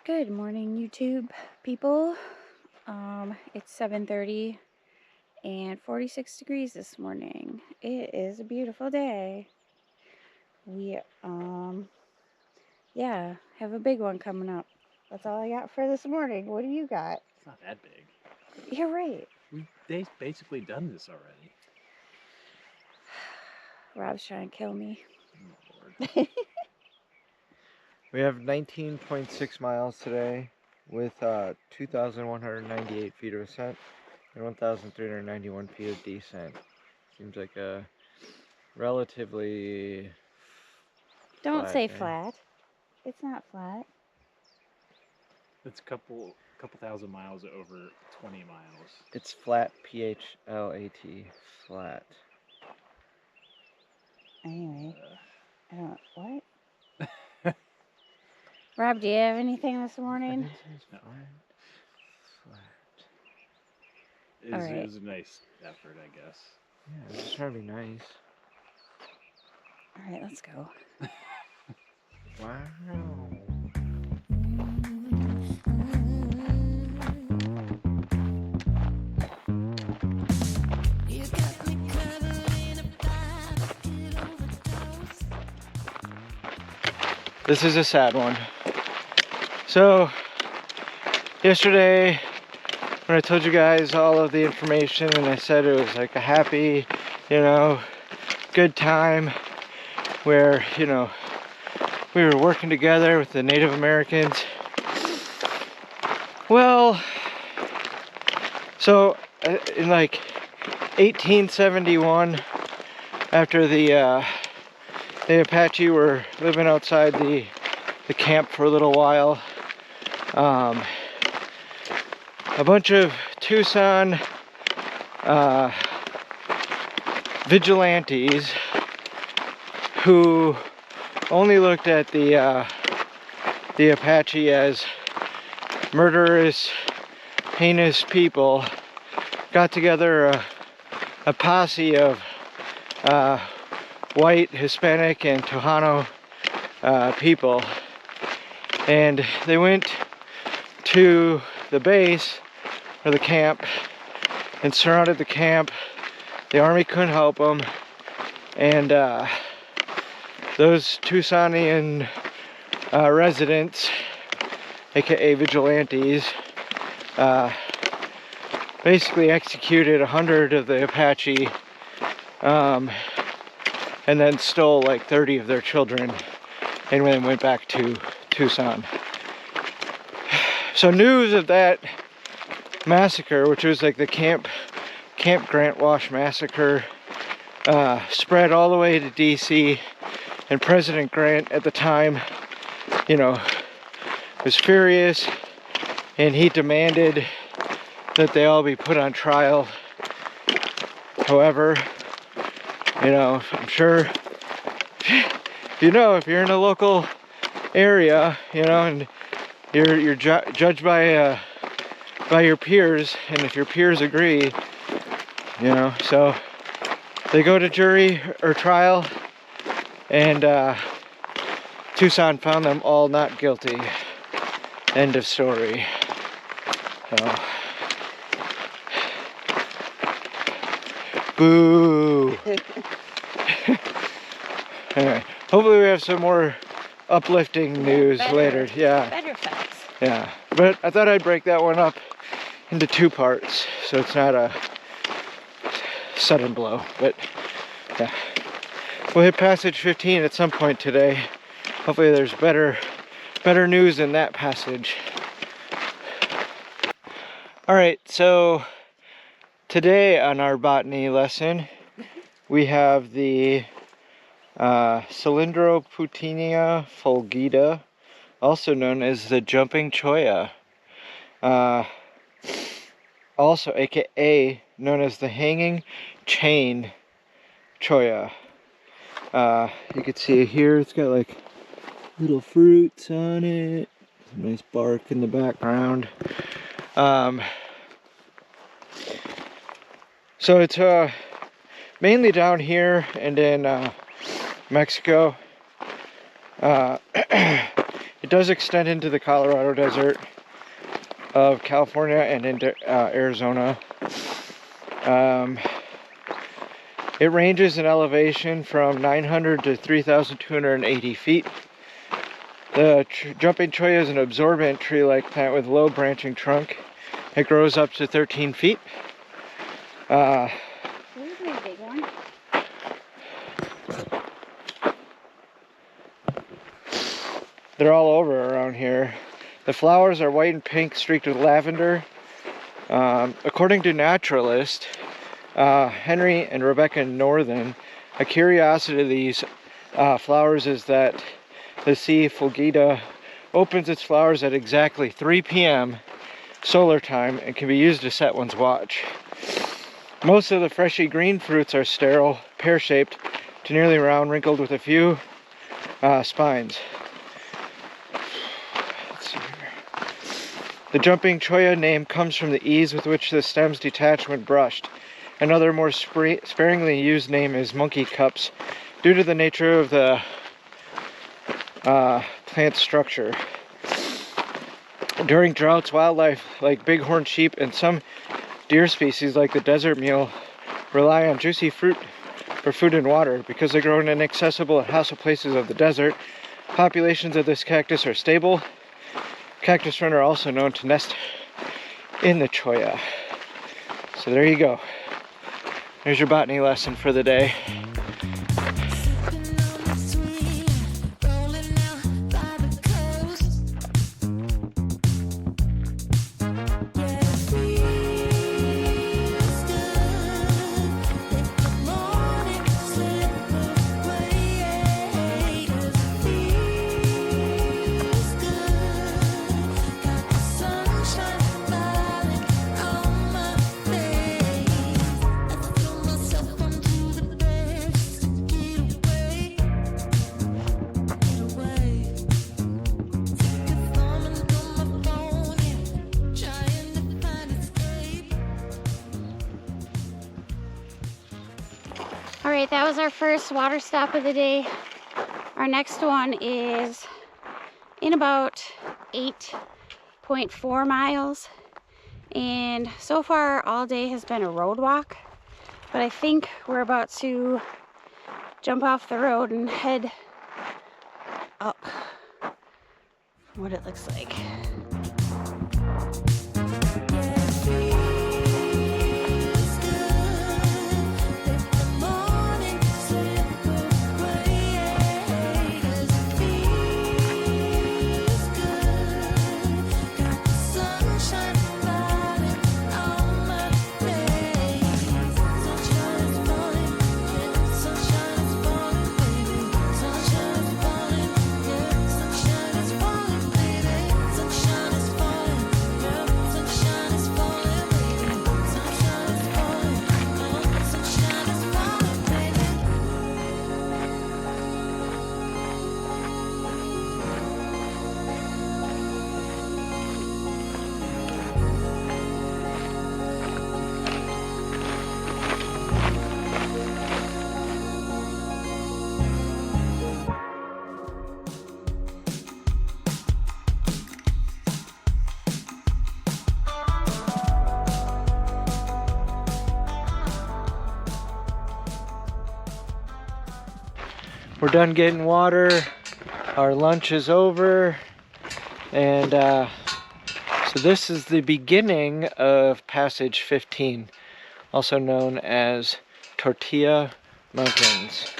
Good morning, YouTube people. It's 7:30 and 46 degrees this morning. It is a beautiful day. We yeah, have a big one coming up. That's all I got for this morning. What do you got? It's not that big. You're right. We've basically done this already. Rob's trying to kill me. Oh, Lord. We have 19.6 miles today with 2,198 feet of ascent and 1,391 feet of descent. Seems like a relatively Don't flat say day. flat. It's not flat. It's a couple thousand miles over 20 miles. It's flat, P-H-L-A-T, flat. Anyway, I don't, what? Rob, do you have anything this morning? No. Flat. All right. It was a nice effort, I guess. Yeah, I'm just trying to be nice. All right, let's go. Wow. This is a sad one. So, yesterday, when I told you guys all of the information and I said it was like a happy, good time where, we were working together with the Native Americans. Well, so in like 1871, after the Apache were living outside the camp for a little while, a bunch of Tucson vigilantes who only looked at the Apache as murderous, heinous people, got together a posse of white, Hispanic, and Tejano people, and they went to the base or the camp and surrounded the camp. The army couldn't help them, and those Tucsonian residents, aka vigilantes, basically executed 100 of the Apache, and then stole like 30 of their children, and then went back to Tucson. So news of that massacre, which was like the Camp Grant Wash massacre, spread all the way to DC, and President Grant at the time, was furious, and he demanded that they all be put on trial. However, I'm sure if you're in a local area, and you're judged by your peers, and if your peers agree, so they go to jury or trial, and Tucson found them all not guilty. End of story. So, boo. Anyway, hopefully we have some more uplifting news later. Yeah. Better facts. Yeah. But I thought I'd break that one up into two parts, so it's not a sudden blow. But yeah, we'll hit passage 15 at some point today. Hopefully there's better news in that passage. All right, so today on our botany lesson, we have the Cylindroputinia fulgida, also known as the jumping cholla, also aka known as the hanging chain cholla. You can see it here, it's got like little fruits on it, some nice bark in the background. So it's mainly down here and in Mexico. It It does extend into the Colorado desert of California and into Arizona. It ranges in elevation from 900 to 3,280 feet. The jumping cholla is an absorbent tree-like plant with low branching trunk. It grows up to 13 feet. Here's a big one. They're all over around here. The flowers are white and pink, streaked with lavender. According to naturalists Henry and Rebecca Northern, a curiosity of these flowers is that the C. fulgida opens its flowers at exactly 3 p.m. solar time and can be used to set one's watch. Most of the fleshy green fruits are sterile, pear-shaped to nearly round, wrinkled with a few spines. Let's see here. The jumping cholla name comes from the ease with which the stems detach when brushed. Another more sparingly used name is monkey cups, due to the nature of the plant structure. During droughts, wildlife like bighorn sheep and some deer species like the desert mule rely on juicy fruit for food and water. Because they grow in inaccessible and hostile places of the desert, populations of this cactus are stable. Cactus wren are also known to nest in the cholla. So there you go. There's your botany lesson for the day. All right, that was our first water stop of the day. Our next one is in about 8.4 miles. And so far all day has been a road walk, but I think we're about to jump off the road and head up what it looks like. We're done getting water, our lunch is over, and so this is the beginning of Passage 15, also known as Tortilla Mountains.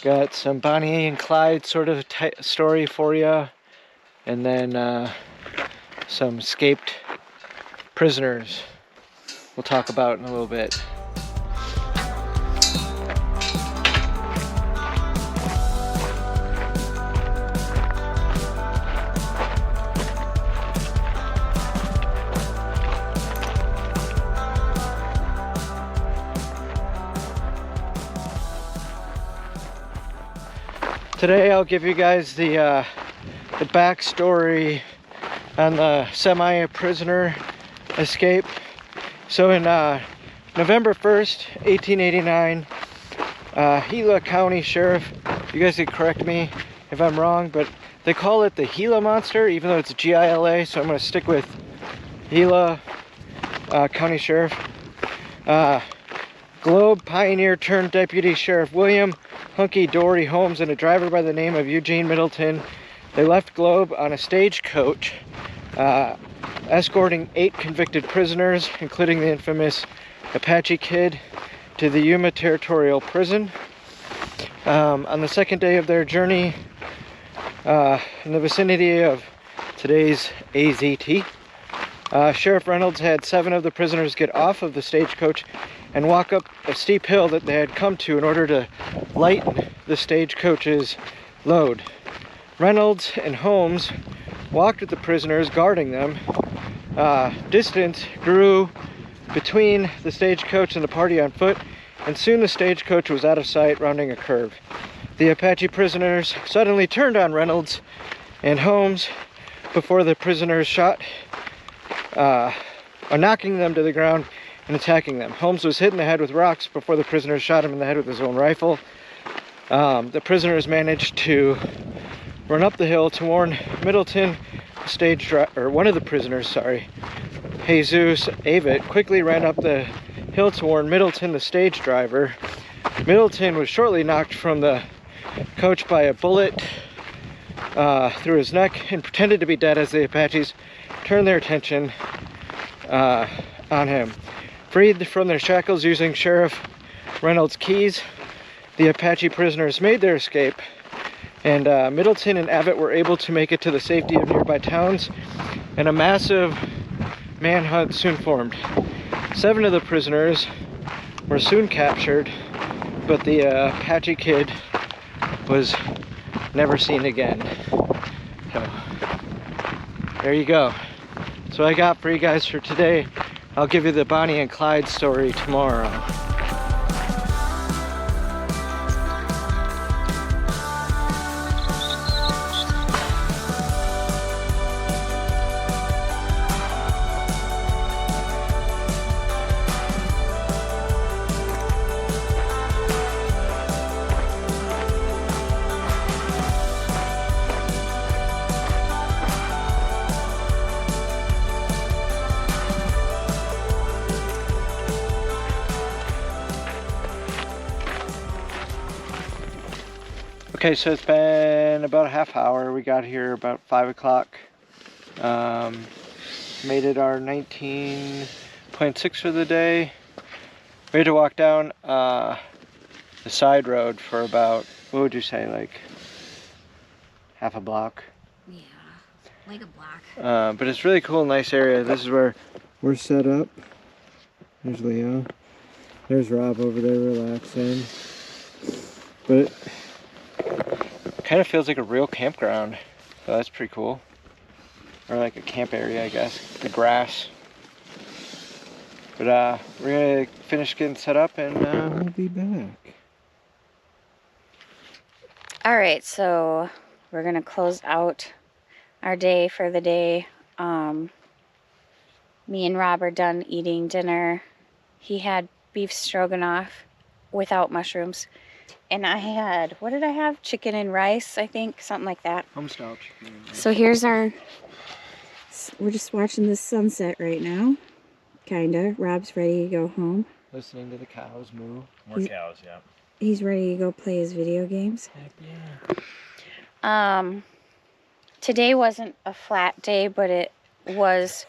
Got some Bonnie and Clyde sort of story for you, and then some escaped prisoners we'll talk about in a little bit. Today I'll give you guys the backstory on the semi-prisoner escape. So in November 1st, 1889, Gila County Sheriff, you guys can correct me if I'm wrong, but They call it the Gila monster, even though it's Gila, so I'm going to stick with Gila County Sheriff. Globe pioneer turned Deputy Sheriff William Hunky Dory Holmes and a driver by the name of Eugene Middleton. They left Globe on a stagecoach, escorting 8 convicted prisoners, including the infamous Apache Kid, to the Yuma Territorial Prison. On the second day of their journey, in the vicinity of today's AZT, Sheriff Reynolds had 7 of the prisoners get off of the stagecoach and walk up a steep hill that they had come to in order to lighten the stagecoach's load. Reynolds and Holmes walked with the prisoners, guarding them. Distance grew between the stagecoach and the party on foot, and soon the stagecoach was out of sight, rounding a curve. The Apache prisoners suddenly turned on Reynolds and Holmes before the prisoners shot, knocking them to the ground and attacking them. Holmes was hit in the head with rocks before the prisoners shot him in the head with his own rifle. The prisoners managed to run up the hill to warn Middleton. One of the prisoners, Jesus Avett, quickly ran up the hill to warn Middleton, the stage driver. Middleton was shortly knocked from the coach by a bullet through his neck and pretended to be dead as the Apaches turned their attention on him. Freed from their shackles using Sheriff Reynolds' keys, the Apache prisoners made their escape, and Middleton and Avett were able to make it to the safety of nearby towns, and a massive manhunt soon formed. 7 of the prisoners were soon captured, but the Apache Kid was never seen again. So, there you go. That's what I got for you guys for today. I'll give you the Bonnie and Clyde story tomorrow. Okay, so it's been about a half hour. We got here about 5 o'clock. Made it our 19.6 for the day. We had to walk down the side road for about, what would you say, like half a block? Yeah, like a block. But it's really cool, nice area. This is where we're set up. There's Leo. There's Rob over there relaxing. But kind of feels like a real campground, so that's pretty cool. Or like a camp area, I guess. The grass. But we're gonna finish getting set up and we'll be back. Alright, so we're gonna close out our day for the day. Me and Rob are done eating dinner. He had beef stroganoff without mushrooms. And I had, what did I have? Chicken and rice, I think, something like that. Homestyle chicken. So here's our, we're just watching the sunset right now. Kinda. Rob's ready to go home. Listening to the cows moo. More cows, yeah. He's ready to go play his video games. Heck yeah. Today wasn't a flat day, but it was,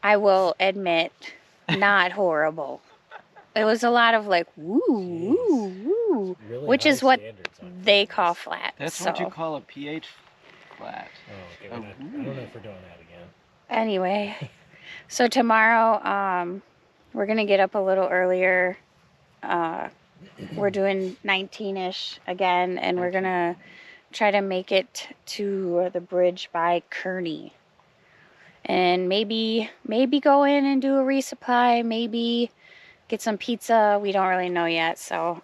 I will admit, not horrible. It was a lot of like, woo, woo, woo, Really which high is what standards on they that. call flat. That's so. what you call a pH flat. Oh, okay. I don't know if we're doing that again. Anyway, so tomorrow, we're going to get up a little earlier. We're doing 19-ish again, and we're going to try to make it to the bridge by Kearney. And maybe go in and do a resupply, maybe get some pizza. We don't really know yet, so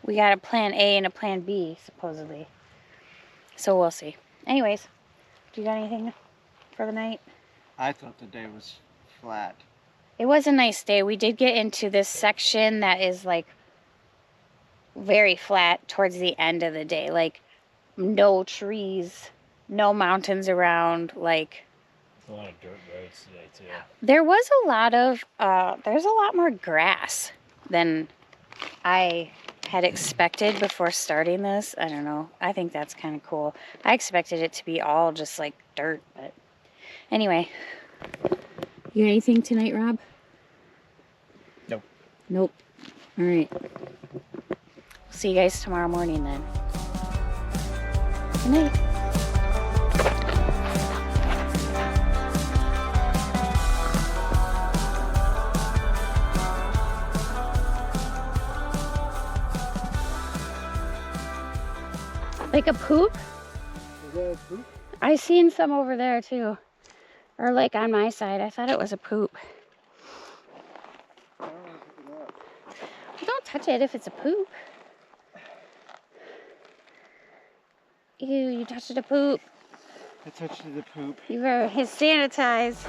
we got a plan A and a plan B, supposedly. So we'll see. Anyways, do you got anything for the night? I thought the day was flat. It was a nice day. We did get into this section that is like very flat towards the end of the day. Like no trees, no mountains around. Like, A lot of dirt roads today too. there was a lot of, there's a lot more grass than I had expected before starting this. I don't know. I think that's kind of cool. I expected it to be all just like dirt, but anyway. You got anything tonight, Rob? Nope. Nope. All right. See you guys tomorrow morning then. Good night. Like a poop? Is that a poop? I seen some over there too. Or like on my side. I thought it was a poop. I don't want to pick it up. Don't touch it if it's a poop. Ew, you touched a poop. I touched the poop. You were his sanitized.